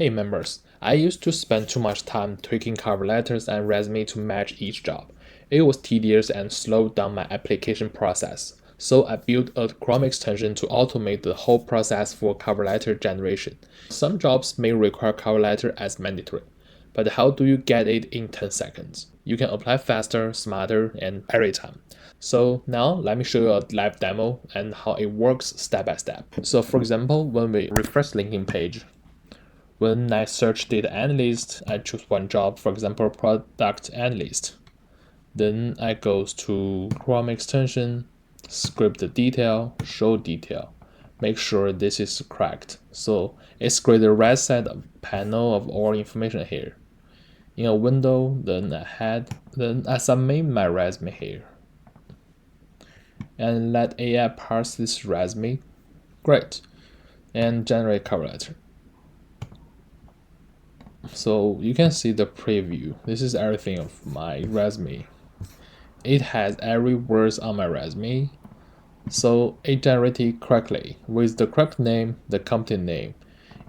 Hey members, I used to spend too much time tweaking cover letters and resume to match each job. It was tedious and slowed down my application process. So I built a Chrome extension to automate the whole process for cover letter generation. Some jobs may require cover letter as mandatory, but how do you get it in 10 seconds? You can apply faster, smarter, and every time. So now let me show you a live demo and how it works step by step. So for example, when we refresh linking page, when I search data analyst, I choose one job, for example, product analyst. Then I go to Chrome extension, script the detail, show detail. Make sure this is correct. So it's create a right side panel of all information here. In a window, then I submit my resume here. And let AI parse this resume. Great. And generate cover letter. So you can see the preview. This is everything of my resume. It has every word on my resume. So it generated correctly with the correct name, the company name,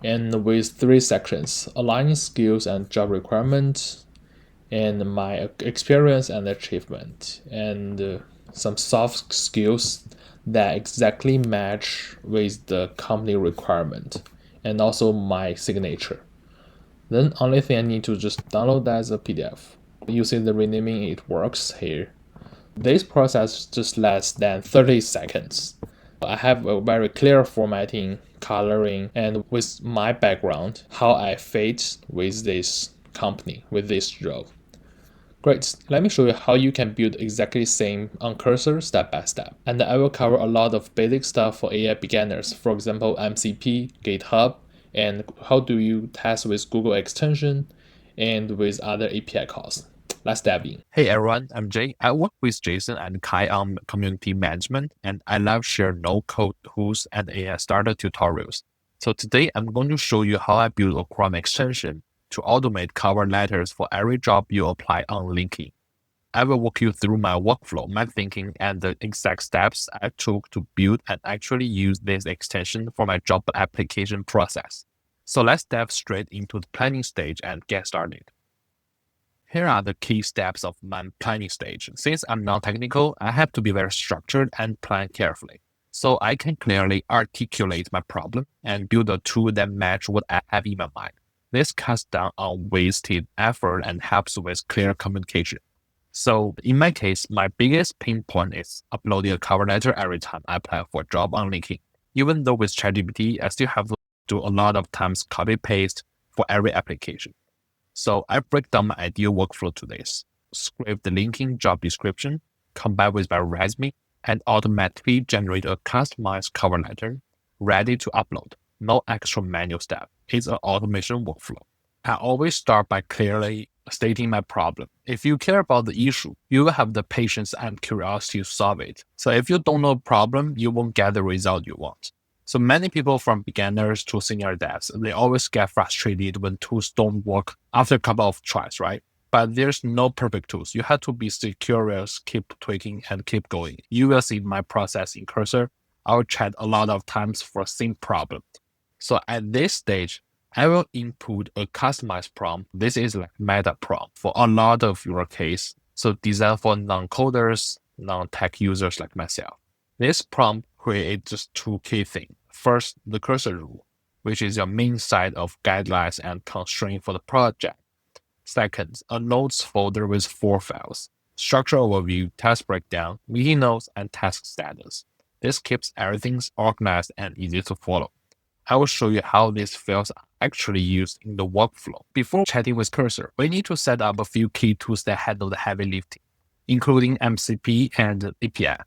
and with 3 sections: aligning skills and job requirements, and my experience and achievement, and some soft skills that exactly match with the company requirement, and also my signature. Then only thing I need to just download that as a PDF. You see the renaming, it works here. This process just less than 30 seconds. I have a very clear formatting, coloring, and with my background, how I fit with this company, with this job. Great, let me show you how you can build exactly the same on Cursor step by step. And I will cover a lot of basic stuff for AI beginners, for example, MCP, Github, and how do you test with Google extension and with other API calls. Let's dive in. Hey everyone, I'm Jay. I work with Jason and Kai on community management, and I love share no-code tools and AI starter tutorials. So today I'm going to show you how I build a Chrome extension to automate cover letters for every job you apply on LinkedIn. I will walk you through my workflow, my thinking, and the exact steps I took to build and actually use this extension for my job application process. So let's dive straight into the planning stage and get started. Here are the key steps of my planning stage. Since I'm non-technical, I have to be very structured and plan carefully, so I can clearly articulate my problem and build a tool that matches what I have in my mind. This cuts down on wasted effort and helps with clear communication. So in my case, my biggest pain point is uploading a cover letter every time I apply for a job on LinkedIn. Even though with ChatGPT, I still have to do a lot of times copy-paste for every application. So I break down my ideal workflow to this: script the linking job description, combine with my resume, and automatically generate a customized cover letter ready to upload. No extra manual step. It's an automation workflow. I always start by clearly stating my problem. If you care about the issue, you will have the patience and curiosity to solve it. So if you don't know the problem, you won't get the result you want. So many people from beginners to senior devs, they always get frustrated when tools don't work after a couple of tries, right? But there's no perfect tools. You have to be still curious, keep tweaking, and keep going. You will see my process in Cursor. I'll chat a lot of times for same problem. So at this stage, I will input a customized prompt. This is like meta prompt for a lot of your case. So designed for non-coders, non-tech users like myself. This prompt creates just 2 key things. First, the cursor rule, which is your main set of guidelines and constraints for the project. Second, a notes folder with 4 files: structure overview, task breakdown, meeting notes, and task status. This keeps everything organized and easy to follow. I will show you how these files are actually used in the workflow. Before chatting with Cursor, we need to set up a few key tools that handle the heavy lifting, including MCP and API.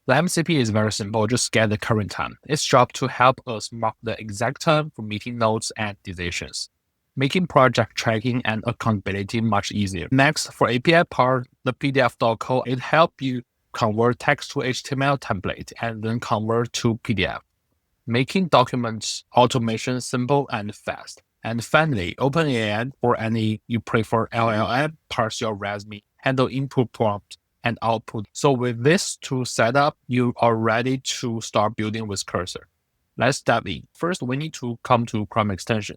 The MCP is very simple, just get the current time. Its job to help us mark the exact time for meeting notes and decisions, making project tracking and accountability much easier. Next, for API part, the PDF.co, it helps you convert text to HTML template and then convert to PDF, making documents automation simple and fast. And finally, OpenAI or any you prefer LLM parse your resume, handle input prompt and output. So with this tool set up, you are ready to start building with Cursor. Let's dive in. First, we need to come to Chrome extension.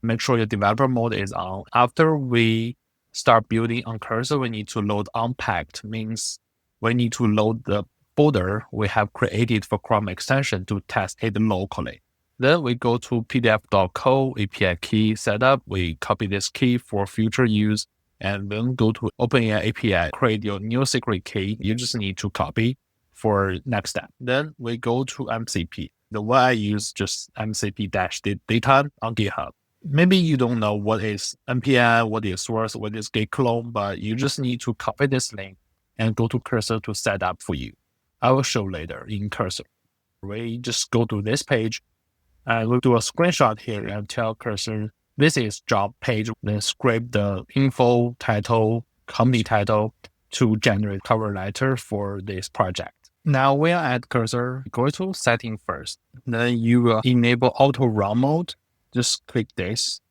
Make sure your developer mode is on. After we start building on cursor, we need to load unpacked, means we need to load the folder we have created for Chrome extension to test it locally. Then we go to pdf.co API key setup. We copy this key for future use and then go to OpenAI API, create your new secret key. You just need to copy for next step. Then we go to MCP. The way I use just MCP-data on GitHub. Maybe you don't know what is npm, what is source, what is git clone, but you just need to copy this link and go to cursor to set up for you. I will show later in cursor. We just go to this page and we'll do a screenshot here and tell cursor this is job page. Then scrape the info title, company title to generate cover letter for this project. Now we are at cursor, go to setting first. Then you will enable auto run mode. Just click this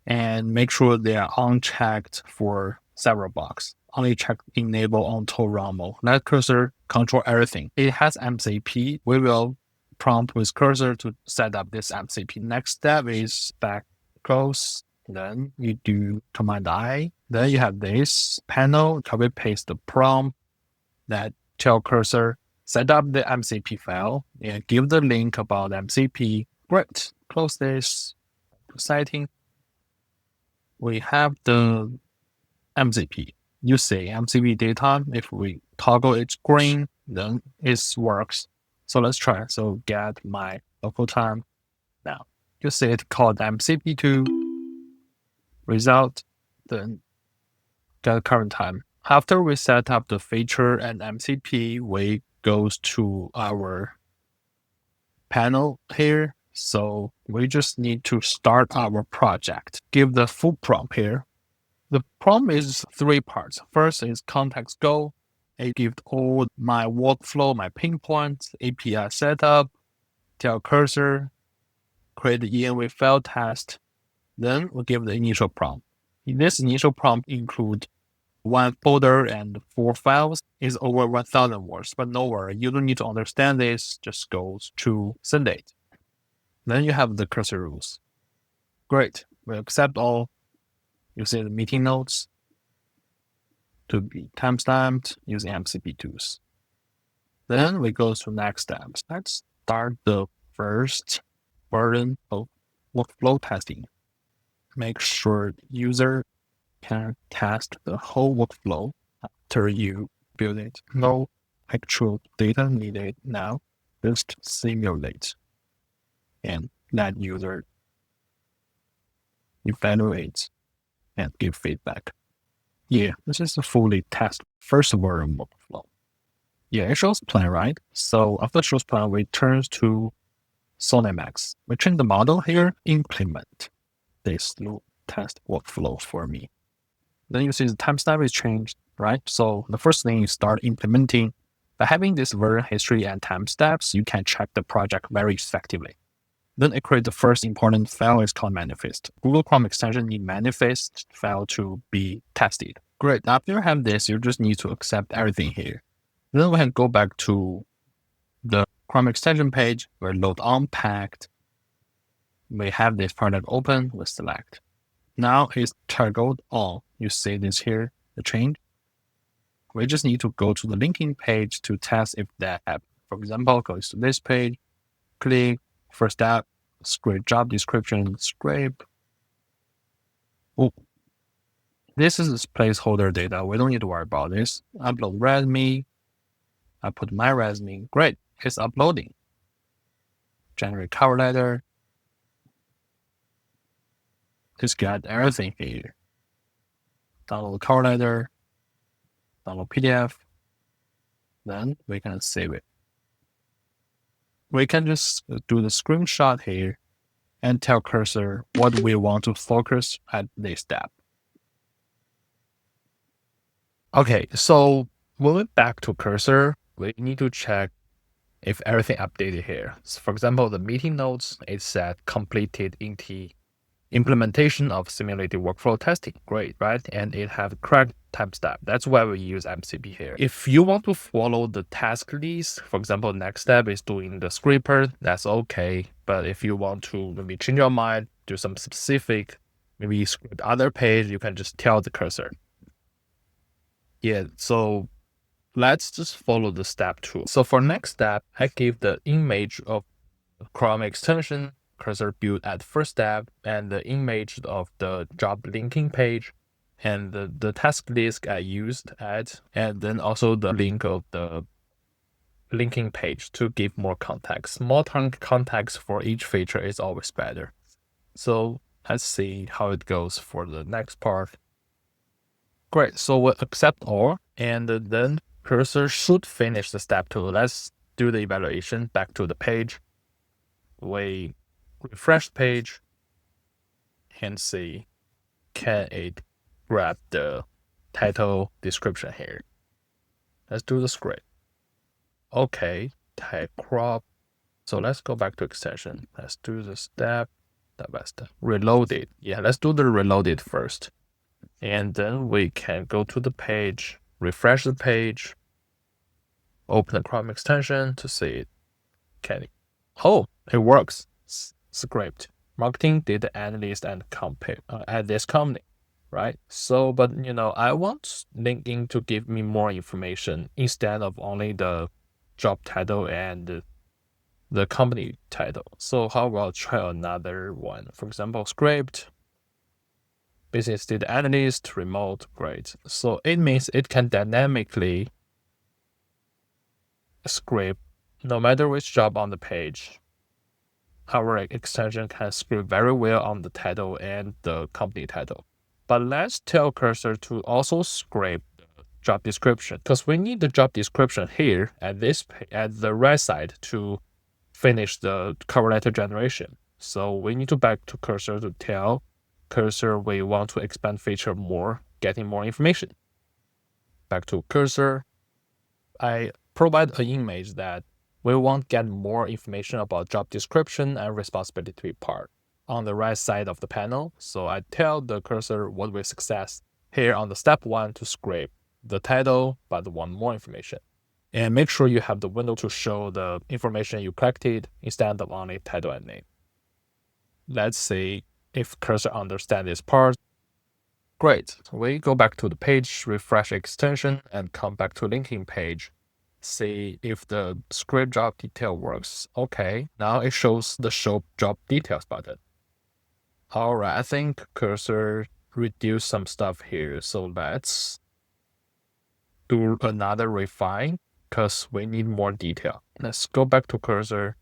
and make sure they are unchecked for several boxes. Only check enable auto run mode. Let cursor control everything. It has MCP. We will prompt with cursor to set up this MCP. Next step is back close. Then you do Command I. Then you have this panel, copy paste the prompt that tell cursor set up the MCP file and give the link about MCP. Great. Close this setting. We have the MCP. You see MCP data. If we toggle it green, then it works. So let's try. So get my local time. Now you see it called MCP2 result. Then get current time. After we set up the feature and MCP, we goes to our panel here. So we just need to start our project. Give the full prompt here. The prompt is 3 parts. First is context goal. It gives all my workflow, my pain points, API setup, tell cursor, create the env file test. Then we give the initial prompt. This initial prompt includes 1 folder and 4 files. Is over 1,000 words, but no worry, you don't need to understand this. Just goes to send it. Then you have the cursor rules. Great. We accept all. You see the meeting notes to be timestamped using MCP tools. Then we go to next steps. Let's start the first version of workflow testing. Make sure user can test the whole workflow after you build it. No actual data needed now. Just simulate and let user evaluate and give feedback. Yeah, this is a fully test first version workflow. Yeah, it shows plan, right? So after shows plan, we turn to Sonemax. We change the model here, implement this loop test workflow for me. Then you see the timestamp is changed, right? So the first thing is start implementing. By having this version history and timestamps, you can check the project very effectively. Then it creates the first important file is called manifest. Google Chrome extension need manifest file to be tested. Great. After you have this, you just need to accept everything here. Then we can go back to the Chrome extension page where load unpacked. We have this project open, we select. Now it's toggled on. You see this here, the change. We just need to go to the linking page to test if that happened. For example, goes to this page, click, first step, scrape job description, scrape. Oh, this is placeholder data. We don't need to worry about this. Upload resume. I put my resume. Great, it's uploading. Generate cover letter. Just get everything here. Download cover letter. Download PDF. Then we can save it. We can just do the screenshot here and tell cursor what we want to focus at this step. Okay, so moving back to cursor, we need to check if everything updated here. So for example, the meeting notes, it said completed in the implementation of simulated workflow testing. Great, right? And it has correct timestamp. That's why we use MCP here. If you want to follow the task list, for example, next step is doing the scraper, that's okay. But if you want to maybe change your mind, do some specific, maybe script other page, you can just tell the cursor. Yeah, so let's just follow the step 2. So for next step, I give the image of Chorme extension cursor build at first step and the image of the job linking page and the task list I used at, and then also the link of the linking page to give more context. More context for each feature is always better. So let's see how it goes for the next part. Great, so we'll accept all, and then cursor should finish the step 2. Let's do the evaluation back to the page. We refresh the page and see, can it grab the title description here? Let's do the script. Okay, type crop. So let's go back to extension. Let's do the step by step. Reload it. Yeah, let's do the reloaded first. And then we can go to the page, refresh the page, open the Chorme extension to see it. Can it? Oh, it works. Script. Marketing data analyst and at this company, right? So, but I want LinkedIn to give me more information instead of only the job title and the company title. So how about try another one? For example, script, business data analyst, remote, great. So it means it can dynamically script no matter which job on the page. Our extension can script very well on the title and the company title. But let's tell cursor to also script the job description, because we need the job description here at the right side to finish the cover letter generation. So we need to back to cursor to tell cursor we want to expand feature more, getting more information. Back to cursor, I provide an image that we want to get more information about job description and responsibility part on the right side of the panel. So I tell the cursor what we success here on the step 1 to scrape the title, but want more information. And make sure you have the window to show the information you collected instead of only title and name. Let's see if cursor understands this part. Great. We go back to the page, refresh extension, and come back to linking page. See if the script job detail works. Okay, now it shows the show job details button. All right, I think cursor reduced some stuff here. So let's do another refine because we need more detail. Let's go back to cursor.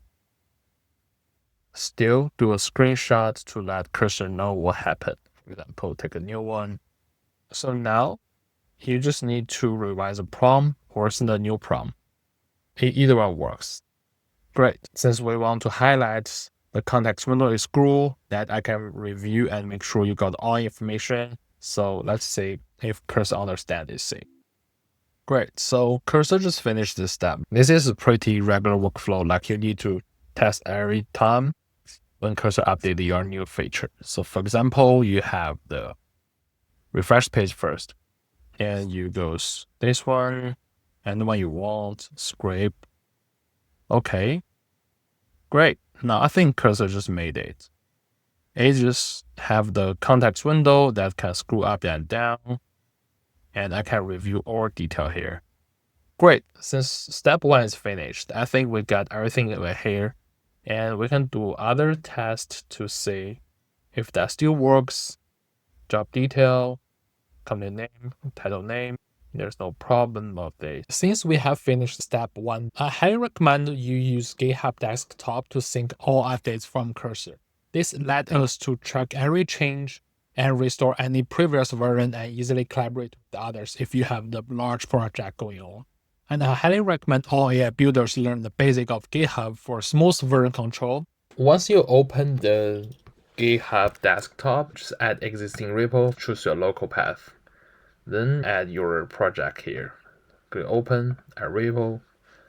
Still do a screenshot to let cursor know what happened. For example, take a new one. So now you just need to revise a prompt or send a new prompt. Either one works. Great. Since we want to highlight the context window is cool, that I can review and make sure you got all information. So let's see if cursor understands this thing. Great. So cursor just finished this step. This is a pretty regular workflow, like you need to test every time when cursor updates your new feature. So for example, you have the refresh page first, and you go this one, and the one you want, scrape. Okay, great. Now I think cursor just made it. It just have the context window that can scroll up and down, and I can review all detail here. Great. Since step 1 is finished, I think we got everything over here, and we can do other tests to see if that still works. Job detail, company name, title name. There's no problem of this. Since we have finished step 1, I highly recommend you use GitHub Desktop to sync all updates from cursor. This led us to track every change and restore any previous version and easily collaborate with others if you have the large project going on. And I highly recommend all AI builders learn the basic of GitHub for smooth version control. Once you open the GitHub Desktop, just add existing repo, choose your local path. Then add your project here. Click open, add repo.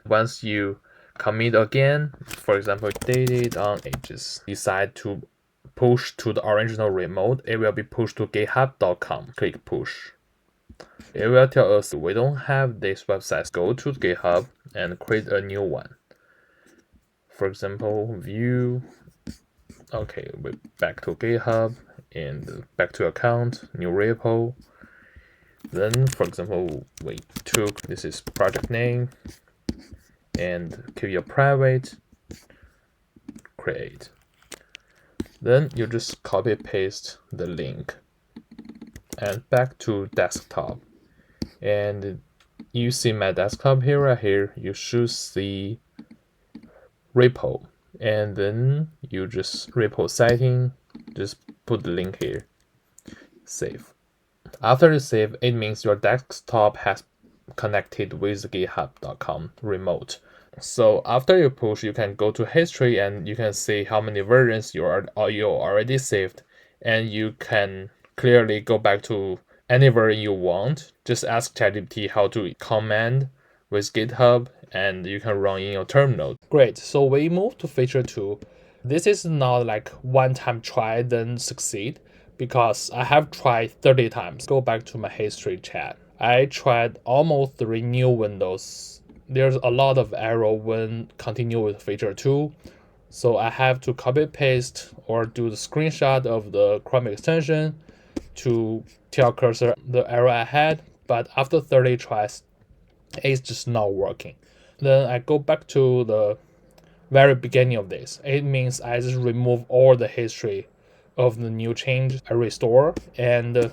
Once you commit again, for example, dated on ages, decide to push to the original remote, it will be pushed to github.com. Click push. It will tell us we don't have this website. Go to GitHub and create a new one. For example, view Okay, we back to GitHub and back to account, new repo. Then, for example, we took this is project name and keep your private, create. Then you just copy paste the link and back to desktop. And you see my desktop here, right here, you should see repo. And then you just repo setting, just put the link here, save. After you save, it means your desktop has connected with github.com remote. So after you push, you can go to history and you can see how many versions you already saved, and you can clearly go back to any version you want. Just ask ChatGPT how to command with GitHub, and you can run in your terminal. Great. So we move to feature 2. This is not like one-time try then succeed, because I have tried 30 times. Go back to my history chat. I tried almost 3 new windows. There's a lot of error when continue with feature 2. So I have to copy paste or do the screenshot of the Chrome extension to tell cursor the error I had. But after 30 tries, it's just not working. Then I go back to the very beginning of this. It means I just remove all the history of the new change. I restore and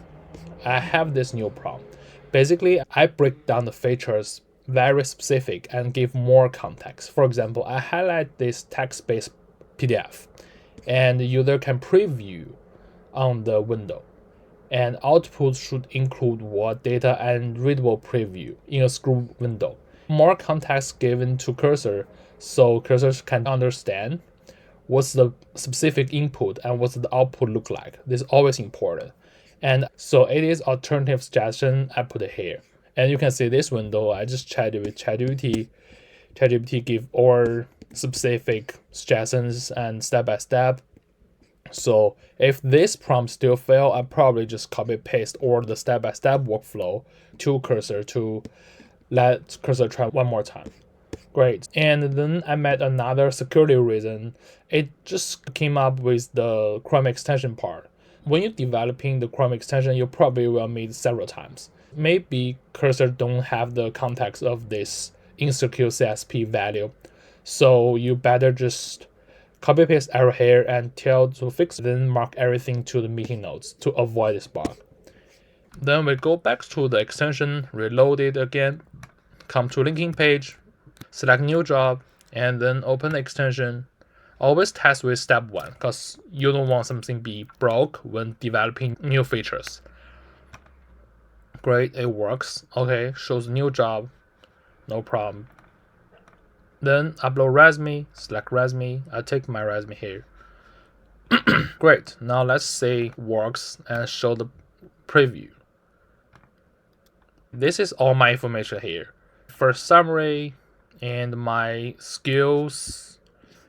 I have this new prompt. Basically, I break down the features very specific and give more context. For example, I highlight this text-based PDF and the user can preview on the window. And output should include what data and readable preview in a screw window. More context given to cursor so cursors can understand what's the specific input and what's the output look like. This is always important. And so it is alternative suggestion, I put it here. And you can see this window, I just chatted with ChatGPT. ChatGPT give all specific suggestions and step by step. So if this prompt still fail, I probably just copy paste all the step by step workflow to cursor to let cursor try one more time. Great. And then I met another security reason. It just came up with the Chrome extension part. When you're developing the Chrome extension, you probably will meet several times. Maybe cursor don't have the context of this insecure CSP value. So you better just copy paste error here and tell to fix it, then mark everything to the meeting notes to avoid this bug. Then we go back to the extension, reload it again, come to linking page, select new job, and then open the extension. Always test with step 1 because you don't want something be broke when developing new features. Great, it works. Okay, shows new job, no problem. Then upload resume, select resume. I take my resume here. Great, now let's say works and show the preview. This is all my information here. First summary and my skills,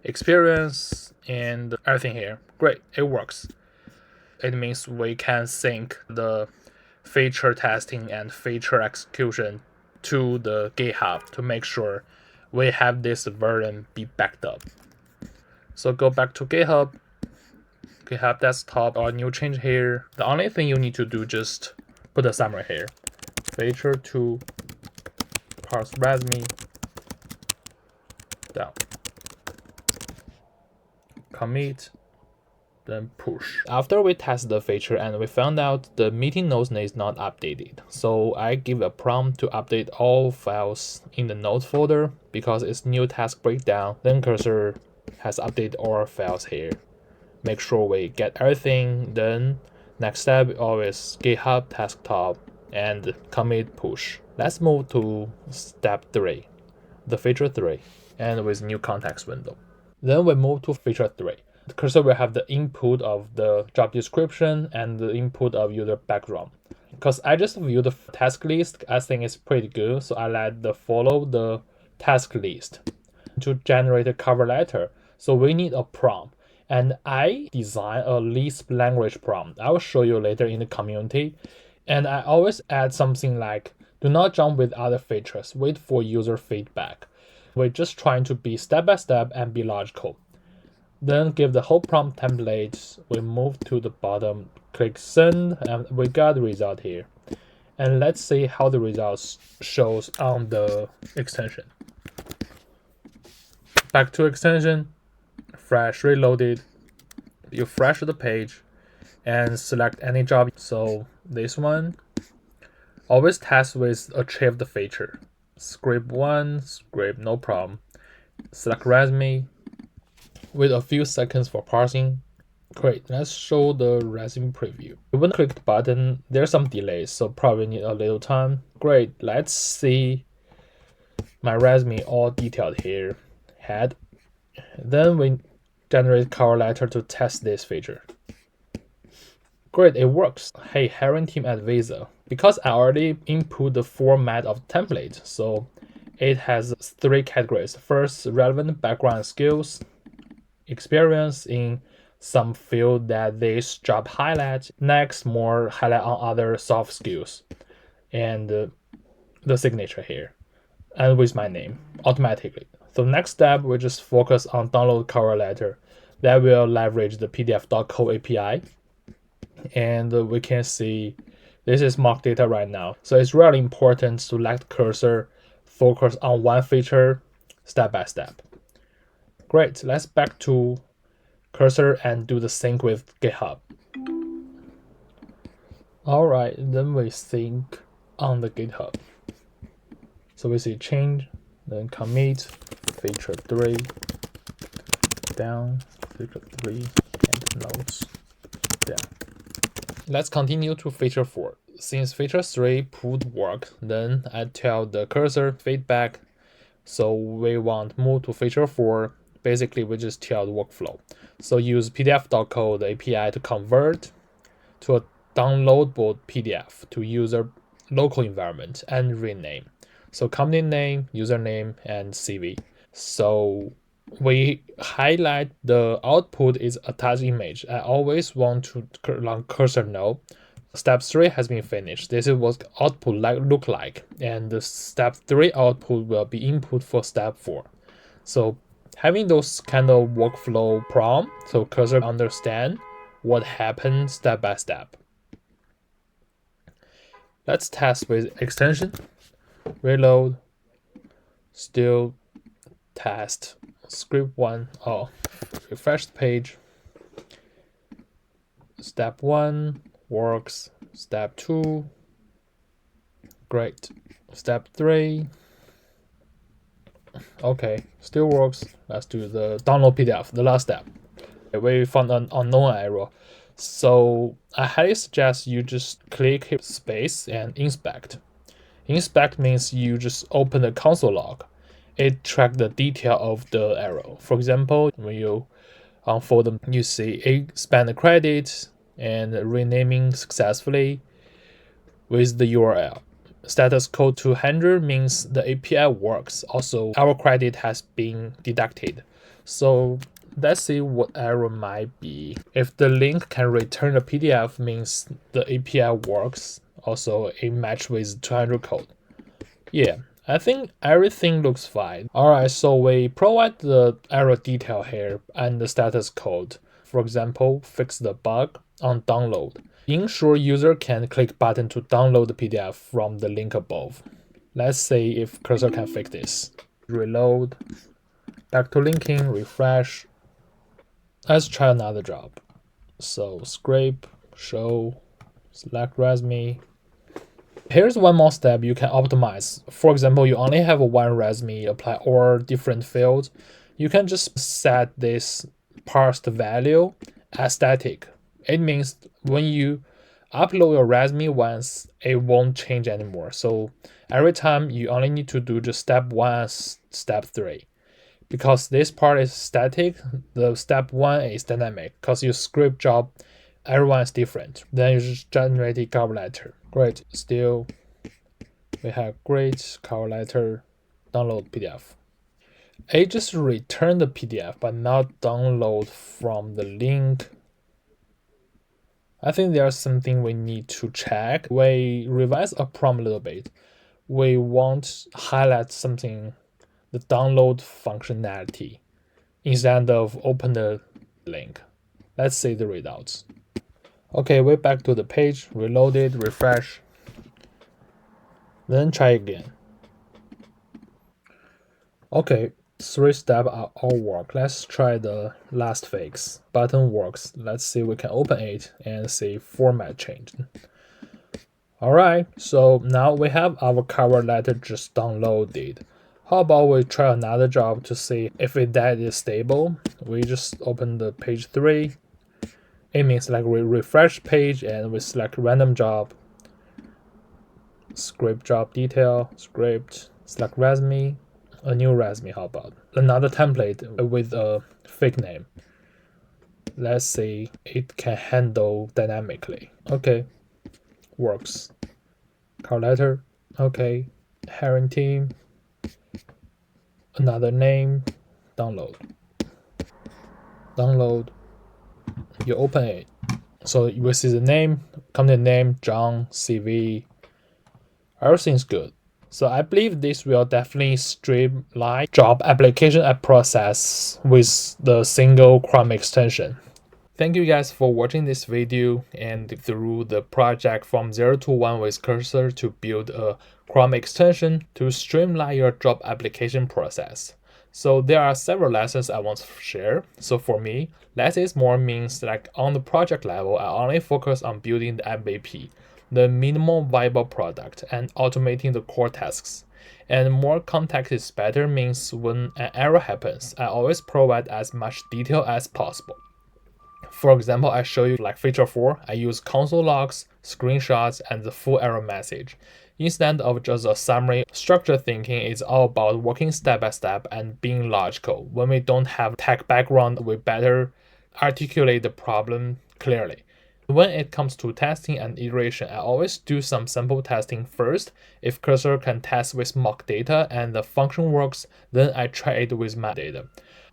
experience, and everything here. Great, it works. It means we can sync the feature testing and feature execution to the GitHub to make sure we have this version be backed up. So go back to GitHub desktop or new change here. The only thing you need to do just put a summary here. Feature 2 parse resume down. Commit, then push. After we test the feature and we found out the meeting notes is not updated, so I give a prompt to update all files in the notes folder because it's new task breakdown. Then cursor has updated all files here. Make sure we get everything. Then next step always GitHub desktop and commit push. Let's move to step 3, the feature 3, and with new context window. Then we move to feature 3. The cursor will have the input of the job description and the input of user background. Because I just view the task list, I think it's pretty good, so I let the follow the task list to generate a cover letter. So we need a prompt. And I design a Lisp language prompt. I will show you later in the community. And I always add something like, do not jump with other features, wait for user feedback. We're just trying to be step by step and be logical. Then give the whole prompt template. We move to the bottom, click send, and we got the result here. And let's see how the results shows on the extension. Back to extension, fresh reloaded. You refresh the page and select any job. So this one, always test with achieved feature. Script 1, script no problem. Select resume, wait a few seconds for parsing. Great, let's show the resume preview. When I click the button, there's some delay, so probably need a little time. Great, let's see my resume all detailed here. Head. Then we generate cover letter to test this feature. Great, it works. Hey, hiring team at Visa. Because I already input the format of template, so it has 3 categories. First, relevant background skills, experience in some field that this job highlights. Next, more highlight on other soft skills, and the signature here, and with my name automatically. So next step, we just focus on download cover letter that will leverage the PDF.co API, and we can see this is mock data right now. So it's really important to let the cursor focus on one feature step by step. Great, let's back to cursor and do the sync with GitHub. All right, then we sync on the GitHub. So we see change, then commit, feature 3, down, feature 3, and notes, down. Let's continue to feature 4. Since feature 3 proved work, then I tell the cursor feedback. So we want move to feature 4. Basically, we just tell the workflow. So use pdf.co, the API, to convert to a downloadable PDF to user local environment and rename. So company name, username, and CV. So we highlight the output is attached image. I always want to let cursor know step 3 has been finished. This is what output look like, and the step 3 output will be input for step 4. So having those kind of workflow prompt, so cursor understand what happened step by step. Let's test with extension. Reload. Still test. Script 1. Oh, refresh the page. Step 1 works. Step 2. Great. Step 3. Okay, still works. Let's do the download PDF, the last step. We found an unknown error. So I highly suggest you just click space and inspect. Inspect means you just open the console log. It tracks the detail of the error. For example, when you unfold them, you see expand credit and renaming successfully with the URL. Status code 200 means the API works. Also, our credit has been deducted. So let's see what error might be. If the link can return a PDF means the API works. Also, it match with 200 code. Yeah, I think everything looks fine. Alright, so we provide the error detail here and the status code. For example, fix the bug on download. Ensure user can click button to download the PDF from the link above. Let's see if cursor can fix this. Reload, back to linking, refresh. Let's try another job. So scrape, show, select resume. Here's one more step you can optimize. For example, you only have one resume, apply all different fields. You can just set this parsed value as static. It means when you upload your resume once, it won't change anymore. So every time you only need to do just step 1, step 3. Because this part is static, the step 1 is dynamic. Because your script job, everyone is different. Then you just generate a cover letter. Great. Still, we have great cover letter, download PDF. It just returned the PDF, but not download from the link. I think there's something we need to check. We revise a prompt a little bit. We want to highlight something, the download functionality. instead of open the link. Let's see the results. Okay, we're back to the page, reload it, refresh, then try again. Okay, 3 steps all work. Let's try the last fix. Button works. Let's see we can open it and see format changed. Alright, so now we have our cover letter just downloaded. How about we try another job to see if that is stable? We just open the page 3. It means like we refresh page and we select random job, script job detail, script, select resume, a new resume. How about another template with a fake name? Let's see it can handle dynamically. Okay, works. Cover letter, okay. Hiring team, another name, download. You open it. So you will see the name, company name, John, CV, everything's good. So I believe this will definitely streamline job application process with the single Chorme extension. Thank you guys for watching this video and through the project from 0 to 1 with cursor to build a Chorme extension to streamline your job application process. So there are several lessons I want to share. So for me, less is more means like on the project level, I only focus on building the MVP, the minimum viable product, and automating the core tasks. And more context is better means when an error happens, I always provide as much detail as possible. For example, I show you like feature 4, I use console logs, screenshots, and the full error message. Instead of just a summary, structured thinking is all about working step by step and being logical. When we don't have tech background, we better articulate the problem clearly. When it comes to testing and iteration, I always do some sample testing first. If cursor can test with mock data and the function works, then I try it with my data.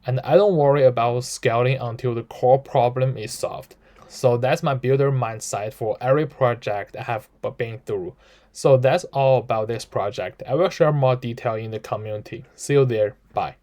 And I don't worry about scaling until the core problem is solved. So that's my builder mindset for every project I have been through. So that's all about this project. I will share more detail in the community. See you there. Bye.